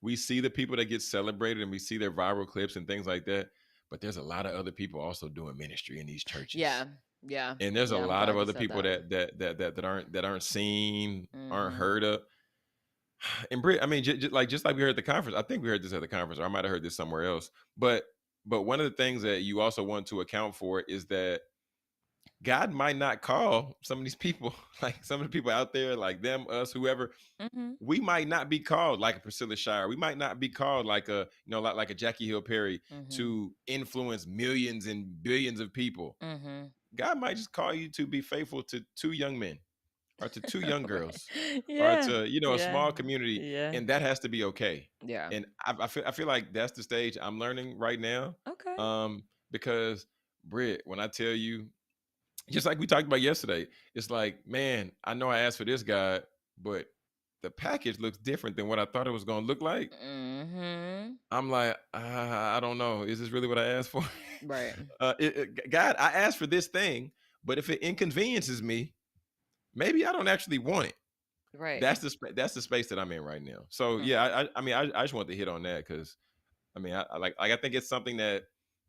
we see the people that get celebrated and we see their viral clips and things like that, but there's a lot of other people also doing ministry in these churches. Yeah, yeah, And there's a yeah. I'm lot of glad you other said people that. that aren't seen, aren't Mm-hmm. heard of. And Britt, I mean, just like we heard at the conference, I think we heard this at the conference, or I might have heard this somewhere else. But one of the things that you also want to account for is that God might not call some of these people, like some of the people out there, like them, us, whoever. Mm-hmm. We might not be called like a Priscilla Shire. We might not be called like like a Jackie Hill Perry Mm-hmm. to influence millions and billions of people. Mm-hmm. God might just call you to be faithful to 2 young men or to 2 young girls or Yeah, to a yeah, small community, yeah, and that has to be okay. yeah. And I feel like that's the stage I'm learning right now, Okay. because Britt, when I tell you, just like we talked about yesterday, it's like, man, I know I asked for this guy, but the package looks different than what I thought it was going to look like. Mm-hmm. I'm like, I don't know. Is this really what I asked for? Right. God, I asked for this thing, but if it inconveniences me, maybe I don't actually want it. Right. That's the space that I'm in right now. So Mm. yeah, I just want to hit on that because I mean I think it's something that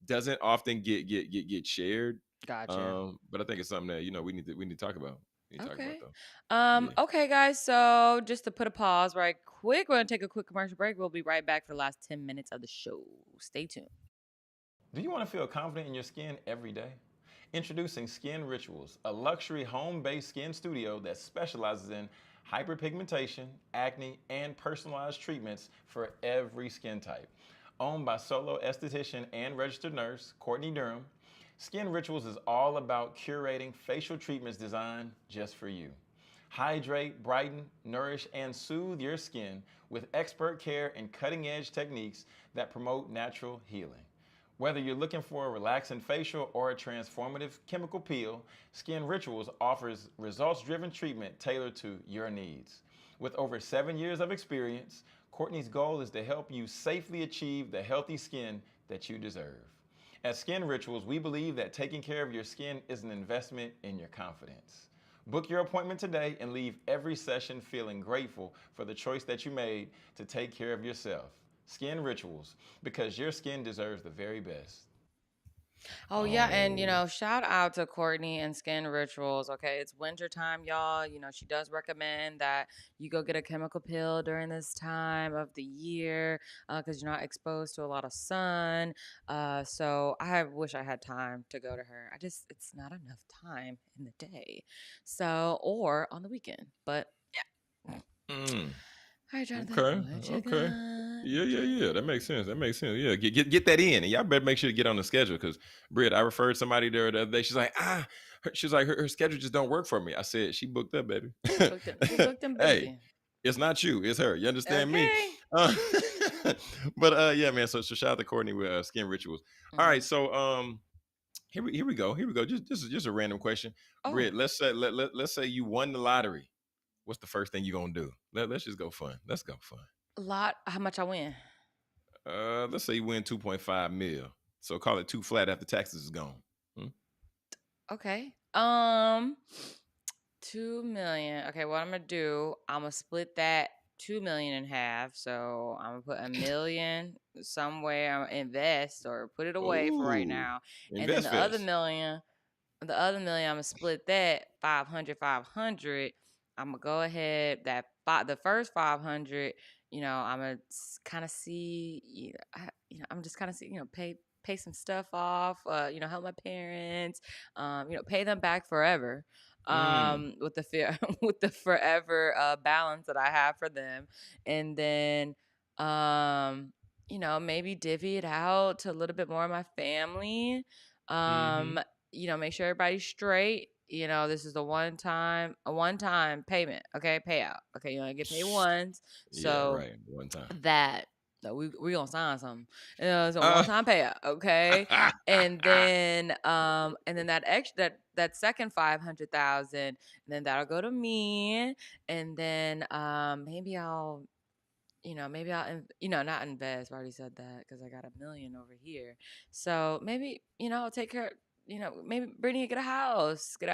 doesn't often get shared. Gotcha. But I think it's something that we need to talk about. We need to talk about Okay. though. Yeah. Okay, guys. So just to put a pause right quick, we're gonna take a quick commercial break. We'll be right back for the last 10 minutes of the show. Stay tuned. Do you want to feel confident in your skin every day? Introducing Skin Rituals, a luxury home-based skin studio that specializes in hyperpigmentation, acne, and personalized treatments for every skin type. Owned by solo esthetician and registered nurse Courtney Durham, Skin Rituals is all about curating facial treatments designed just for you. Hydrate, brighten, nourish, and soothe your skin with expert care and cutting-edge techniques that promote natural healing. Whether you're looking for a relaxing facial or a transformative chemical peel, Skin Rituals offers results driven treatment tailored to your needs. With over 7 years of experience, Courtney's goal is to help you safely achieve the healthy skin that you deserve. At Skin Rituals, we believe that taking care of your skin is an investment in your confidence. Book your appointment today and leave every session feeling grateful for the choice that you made to take care of yourself. Skin Rituals, because your skin deserves the very best. Oh yeah, and Oh, shout out to Courtney and Skin Rituals. Okay, it's winter time, y'all. She does recommend that you go get a chemical peel during this time of the year because you're not exposed to a lot of sun. So I wish I had time to go to her. It's not enough time in the day, so or on the weekend. But yeah. mm, All right, Jonathan, okay, what you okay. got? Yeah, What yeah, you yeah. That got? makes sense. That makes sense. Yeah, get that in, and y'all better make sure to get on the schedule because Britt, I referred somebody there the other day. She's like, she's like, her schedule just don't work for me. I said, she booked up, baby. She booked them Hey, busy. it's not you, it's her. You understand me? Okay. Uh, but yeah, man. So shout out to Courtney with Skin Rituals. All Mm-hmm. right, so here we go. Here we go. Just a random question, Oh. Britt. Let's say you won the lottery. What's the first thing you gonna do? Let's just go fun. Let's go fun. Lot. How much I win? Let's say you win 2.5 mil. So call it two flat after taxes is gone. Hmm? Okay. 2 million. Okay, what I'm gonna do, I'm gonna split that 2 million in half. So I'm gonna put a million somewhere, I'm gonna invest or put it away for right Ooh, now. And then invest fest. the other million, I'm gonna split that 500, 500. I'm gonna go ahead the first 500. I'm gonna kind of see, I'm just kind of see, pay some stuff off, help my parents, pay them back forever, Mm. with the fear, with the forever balance that I have for them, and then, maybe divvy it out to a little bit more of my family, Mm-hmm. um, make sure everybody's straight. This is a one time payment, okay, payout. Okay, you only get paid once, Yeah, so right. One time. that no, we gonna sign something. It's a one Uh, time payout, okay, and then that extra that second 500,000, and then that'll go to me, and then maybe not invest. I already said that because I got a million over here. So maybe, I'll take care, maybe Brittany get a house, get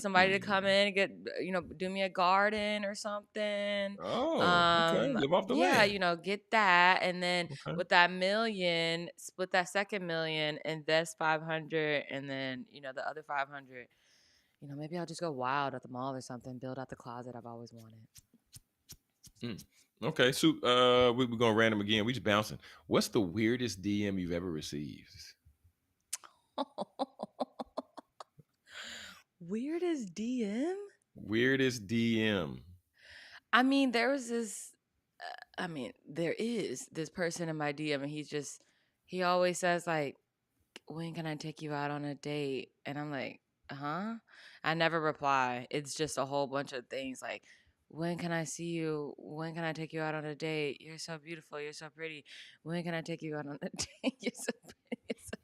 somebody to come mm. in and do me a garden or something. Oh, okay. Live off the Yeah, land. get that. And then Okay. with that million, split that second million, invest 500, and then, the other 500, maybe I'll just go wild at the mall or something, build out the closet I've always wanted. Mm. Okay, so we're gonna random again. We just bouncing. What's the weirdest DM you've ever received? Weirdest DM? Weirdest DM. I mean, there was this. There is this person in my DM, and he always says, like, when can I take you out on a date? And I'm like, huh? I never reply. It's just a whole bunch of things like, when can I see you? When can I take you out on a date? You're so beautiful. You're so pretty. When can I take you out on a date? You're so pretty. You're so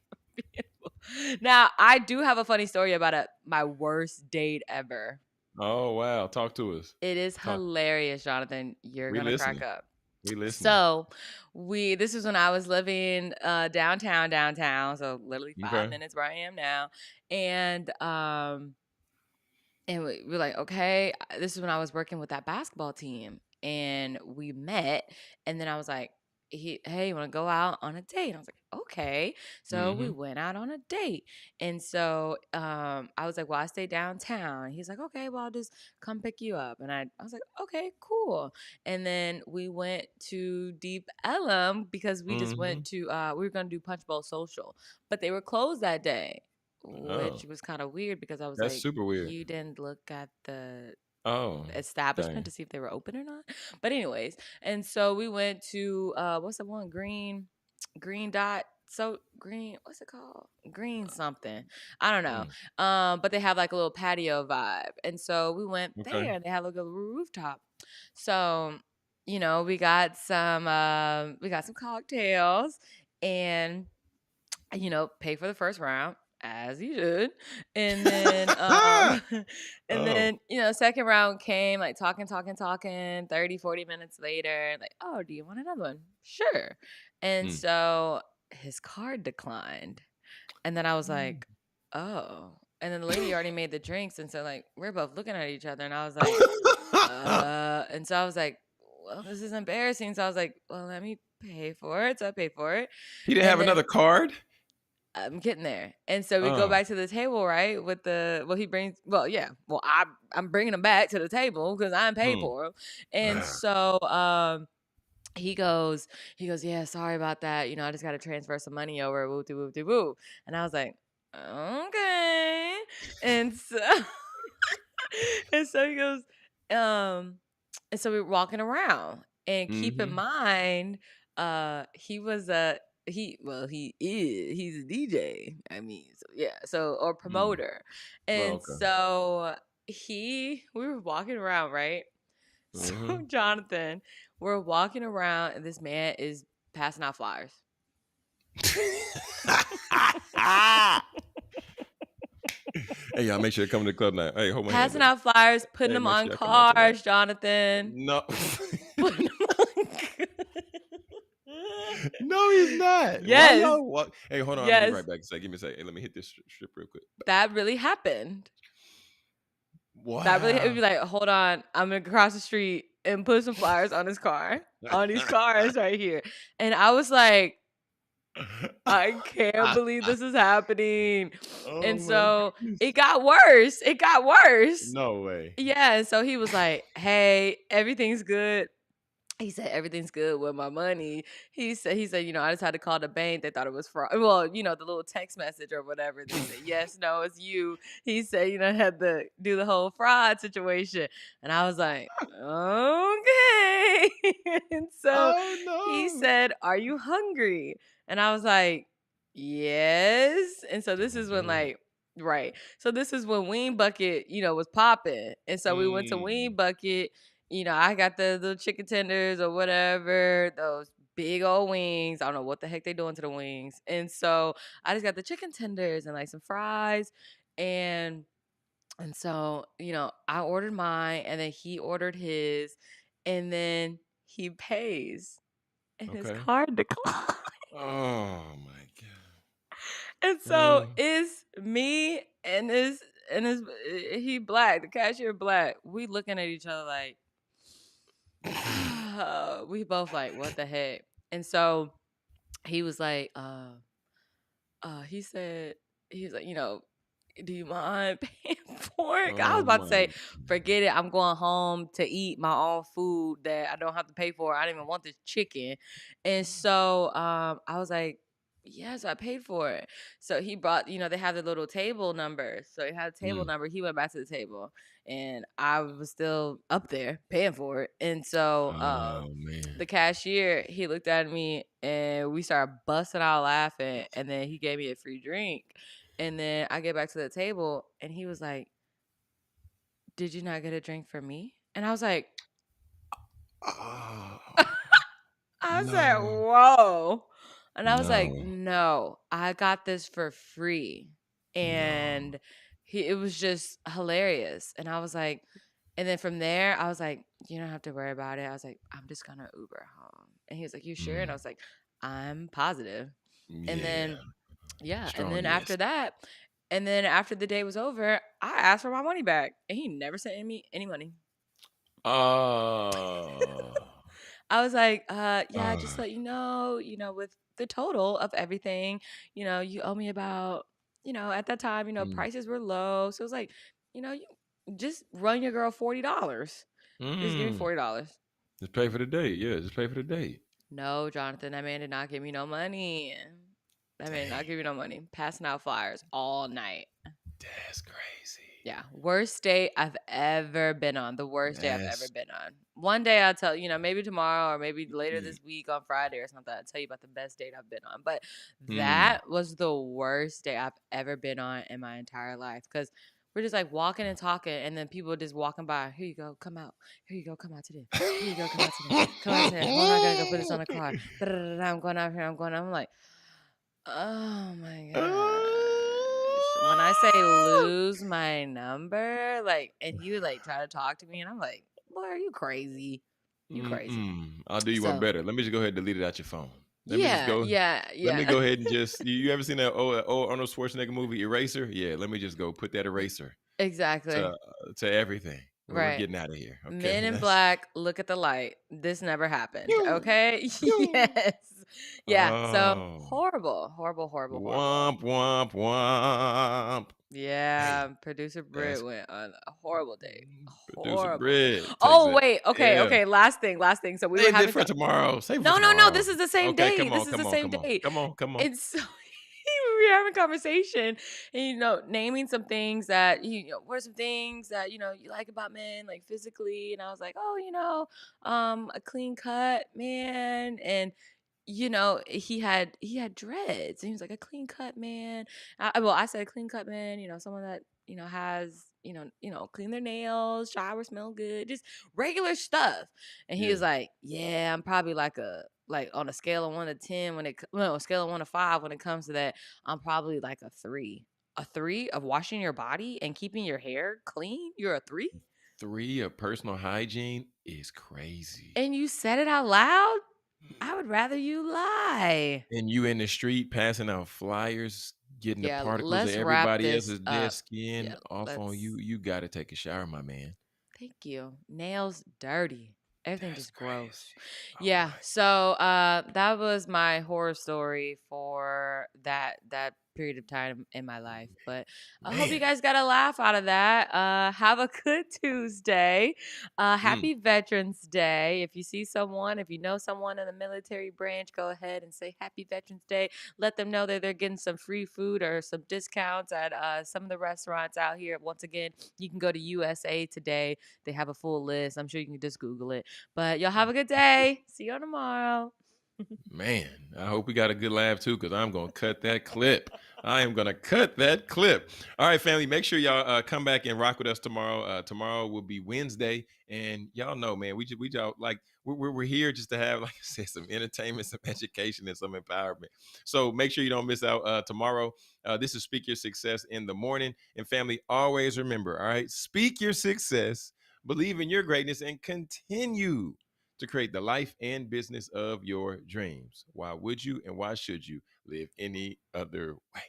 beautiful. Now, I do have a funny story about my worst date ever. Oh wow, talk to us. It is Talk. hilarious, Jonathan. You're We gonna crack listening. up. We listening. So this was when I was living downtown, so literally five Okay. minutes where I am now. And we were like, okay, this is when I was working with that basketball team, and we met, and then I was like, hey, you want to go out on a date? And I was like, okay. So we Mm-hmm. went out on a date, and so I was like, well, I stay downtown. He's like, okay, well, I'll just come pick you up, and I was like, okay, cool. And then we went to Deep Ellum because we just Mm-hmm. went to we were gonna do Punch Bowl Social, but they were closed that day, Oh, which was kind of weird because I was that's like, super weird. you didn't look at the Oh, establishment dang. to see if they were open or not. But anyways, and so we went to what's the one, green dot, so green, what's it called, green something, I don't know. Mm. But they have like a little patio vibe, and so we went Okay. there, and they have like a rooftop. So we got some cocktails, and pay for the first round as you should. And then and Oh. then second round came, like talking 30, 40 minutes later, like, oh, do you want another one? Sure. And Mm. so his card declined, and then I was Mm. like, oh. And then the lady already made the drinks, and so like we're both looking at each other, and I was like, and so I was like, well, this is embarrassing. So I was like, well, let me pay for it. So I paid for it. He didn't And have another then card? I'm getting there. And so we go Oh. back to the table, right? He brings, well, yeah. Well, I'm bringing him back to the table because I'm paid Mm. for him. And so he goes, yeah, sorry about that. I just got to transfer some money over. Woo de woo de woo. And I was like, okay. And so and so he goes, and so we're walking around, and keep in Mhm. mind, he was he's a DJ. I mean, so yeah, so, or Mm. promoter. Oh, And okay. so we were walking around, right? So Mhm. Jonathan, we're walking around, and this man is passing out flyers. Hey, y'all, make sure to come to the club now. Hey, hold my hand Passing up. out flyers, putting Hey, them make on sure y'all come out tonight. cars, Jonathan. No. Putting 'em on No, he's not. Why Yes. y'all walk? Hey, hold on. I'm gonna be Yes. right back. Give me a second. Hey, let me hit this strip real quick. That really happened. It would Wow. be like, hold on, I'm gonna cross the street and put some flyers on his car, on these cars right here. And I was like, I can't believe this is happening. Oh And my so goodness. it got worse. It got worse. No way. Yeah. And so he was like, hey, everything's good. He said, "Everything's good with my money." He said, I just had to call the bank. They thought it was fraud. Well, the little text message or whatever. They said, "Yes, no, it's you." He said, I had to do the whole fraud situation. And I was like, "Okay." And so Oh he no. said, "Are you hungry?" And I was like, "Yes." And so this Don't is when do it. right. So this is when Wing Bucket, was popping. And so we went to Mm. Wing Bucket. I got the little chicken tenders or whatever, those big old wings. I don't know what the heck they doing to the wings. And so I just got the chicken tenders and like some fries. And so, I ordered mine and then he ordered his and then he pays and his Okay. card declined. Oh my god. And so Mm. it's me and he black, the cashier black. We looking at each other like we both like, what the heck? And so he was like, he said, he was like, do you mind paying for it? I was Oh about to my say, forget it. I'm going home to eat my own food that I don't have to pay for. I didn't even want this chicken. And so I was like, yes, I paid for it. So he brought, they have the little table number. So he had a table mm. number. He went back to the table and I was still up there paying for it. And so Oh man. the cashier, he looked at me and we started busting out laughing. And then he gave me a free drink. And then I get back to the table and he was like, "Did you not get a drink for me?" And I was like, Oh no. "Whoa." And I was like, No. "No, I got this for free." No. And it was just hilarious. And I was like, and then from there, I was like, "You don't have to worry about it." I was like, "I'm just gonna Uber home." And he was like, "You sure?" And I Mm. was like, "I'm positive." And Yeah. then, yeah. And Strong then yes. after that, and then after the day was over, I asked for my money back. And he never sent me any money. Oh. I was like, yeah, just Uh, let with the total of everything, you owe me about, at that time, mm. prices were low. So it was like, you just run your girl $40. Just give me Mm. $40. Just pay for the date. Yeah, just pay for the date. No, Jonathan, that man did not give me no money. That man did not Dang. give me no money. Passing out flyers all night. That's crazy. Yeah, worst date I've ever been on. The worst day I've ever That's been on. One day I'll tell maybe tomorrow or maybe later yeah. this week on Friday or something. I'll tell you about the best date I've been on. But Mm. that was the worst day I've ever been on in my entire life. Because we're just like walking and talking, and then people just walking by. Here you go, come out. Here you go, come out today. Here you go, come out today. Come out today. Hold on, I gotta go put this on a car. I'm going out here. I'm going. I'm like, oh my gosh. When I say lose my number, like, and he would like try to talk to me, and I'm like, boy, are you crazy? You crazy. Mm-mm. I'll do you one So better. Let me just go ahead and delete it out your phone. Let me just yeah, go. yeah, Let me yeah. go ahead and just. You ever seen that old Arnold Schwarzenegger movie Eraser? Yeah. Let me just go put that eraser Exactly. to everything. We're Right. getting out of here. Men Okay. in That's. black, look at the light. This never happened. Pew, Okay. pew. Yes. Yeah. So Oh. horrible, horrible, horrible, horrible. Womp womp womp. Yeah, Dang. producer Britt That's went on a horrible date. producer Horrible. Britt takes Oh, it. wait. Okay, Yeah. okay. Last thing, last thing. So we were Save it having for tomorrow. Save it for No, no, no. tomorrow. This is the same Okay, day. come on, This is the come on, same come on, day. come on, come on. And so we were having a conversation and naming some things that what are some things that you like about men, like physically. And I was like, oh, a clean cut man. And he had dreads and he was like a clean cut man. I said clean cut man, someone that has clean their nails, shower, smell good, just regular stuff. And he was Yeah. like, yeah, I'm probably like on a scale of 1 to 10 a scale of 1 to 5 when it comes to that. I'm probably like a three of washing your body and keeping your hair clean. You're a three. 3 of personal hygiene is crazy. And you said it out loud. I would rather you lie. And you in the street passing out flyers, getting the Yeah, particles of let's wrap everybody this else's dead up. skin Yeah, off on let's. you. You gotta take a shower, my man. Thank you. Nails dirty. Everything That's just gross. crazy. Oh Yeah. my. So that was my horror story for that period of time in my life. But I hope you Man. guys got a laugh out of that. Have a good Tuesday. Mm. Happy Veterans Day. If you see someone, if you know someone in the military branch, go ahead and say Happy Veterans Day. Let them know that they're getting some free food or some discounts at some of the restaurants out here. Once again, you can go to USA Today. They have a full list. I'm sure you can just Google it. But y'all have a good day. See you tomorrow. Man, I hope we got a good laugh too, because I'm going to cut that clip. I am going to cut that clip. All right, family, make sure y'all come back and rock with us tomorrow. Tomorrow will be Wednesday. And y'all know, man, we y'all, like, we're here just to have, like I said, some entertainment, some education, and some empowerment. So make sure you don't miss out tomorrow. This is Speak Your Success in the Morning. And family, always remember, all right, speak your success, believe in your greatness, and continue to create the life and business of your dreams. Why would you and why should you live any other way?